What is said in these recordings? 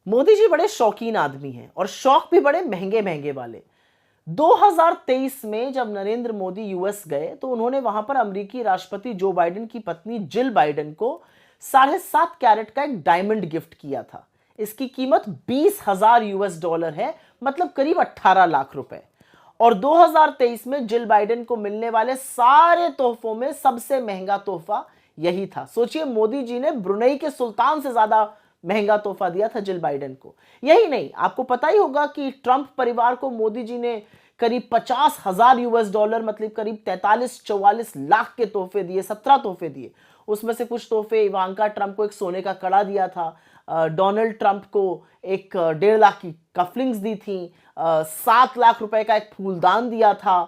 मोदी जी बड़े शौकीन आदमी हैं और शौक भी बड़े महंगे महंगे वाले। 2023 में जब नरेंद्र मोदी यूएस गए तो उन्होंने वहां पर अमेरिकी राष्ट्रपति जो बाइडेन की पत्नी जिल बाइडेन को 7.5 कैरेट का एक डायमंड गिफ्ट किया था। इसकी कीमत 20,000 यूएस डॉलर है, मतलब करीब 18 लाख रुपए। और 2023 में जिल बाइडेन को मिलने वाले सारे तोहफों में सबसे महंगा तोहफा यही था। सोचिए, मोदी जी ने ब्रुनेई के सुल्तान से ज्यादा महंगा तोहफा दिया था जिल बाइडेन को। यही नहीं, आपको पता ही होगा कि ट्रंप परिवार को मोदी जी ने करीब 50,000 यूएस डॉलर, मतलब करीब 43-44 लाख के तोहफे दिए, 17 तोहफे दिए। उसमें से कुछ तोहफे इवांका ट्रंप को एक सोने का कड़ा दिया था, डोनाल्ड ट्रंप को एक 1.5 लाख की कफलिंग्स दी थी, 7 लाख रुपए का एक फूलदान दिया था,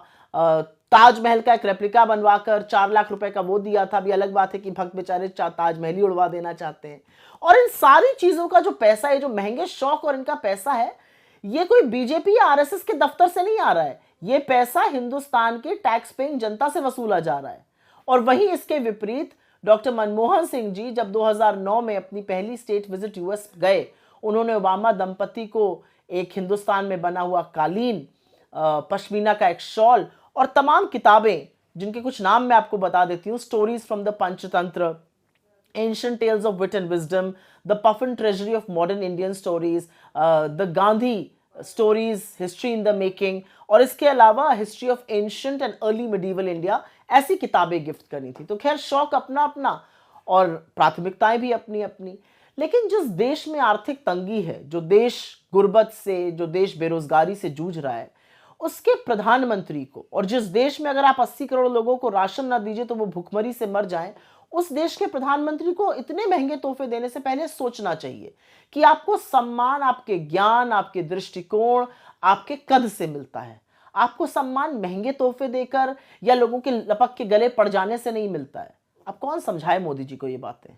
ताजमहल का एक रेप्लिका बनवाकर 4 लाख रुपए का वो दिया था। अभी अलग बात है कि भक्त बेचारे ताजमहल ही उड़वा देना चाहते हैं। और इन सारी चीजों का जो पैसा है, जो महंगे शौक और इनका पैसा है, ये कोई बीजेपी या आरएसएस के दफ्तर से नहीं आ रहा है। ये पैसा हिंदुस्तान के टैक्स पेइंग जनता से वसूला जा रहा है। और वहीं इसके विपरीत डॉक्टर मनमोहन सिंह जी जब 2009 में अपनी पहली स्टेट विजिट यूएस गए, उन्होंने ओबामा दंपति को एक हिंदुस्तान में बना हुआ कालीन, पश्मीना का एक शॉल और तमाम किताबें, जिनके कुछ नाम मैं आपको बता देती हूँ: stories from the Panchatantra, Ancient Tales of Wit and Wisdom, The Puffin Treasury of Modern Indian Stories, The Gandhi Stories, History in the Making, और इसके अलावा History of Ancient and Early Medieval India, ऐसी किताबें गिफ्ट करनी थी। तो खैर, शौक अपना अपना और प्राथमिकताएं भी अपनी अपनी। लेकिन जिस देश में आर्थिक तंगी है, जो देश गुर्बत से, जो देश बेरोजगारी से जूझ रहा है, उसके प्रधानमंत्री को, और जिस देश में अगर आप 80 करोड़ लोगों को राशन ना दीजिए तो वो भूखमरी से मर जाएं, उस देश के प्रधानमंत्री को इतने महंगे तोहफे देने से पहले सोचना चाहिए कि आपको सम्मान आपके ज्ञान, आपके दृष्टिकोण, आपके कद से मिलता है। आपको सम्मान महंगे तोहफे देकर या लोगों के लपक के गले पड़ जाने से नहीं मिलता है। अब कौन समझाए मोदी जी को ये बातें।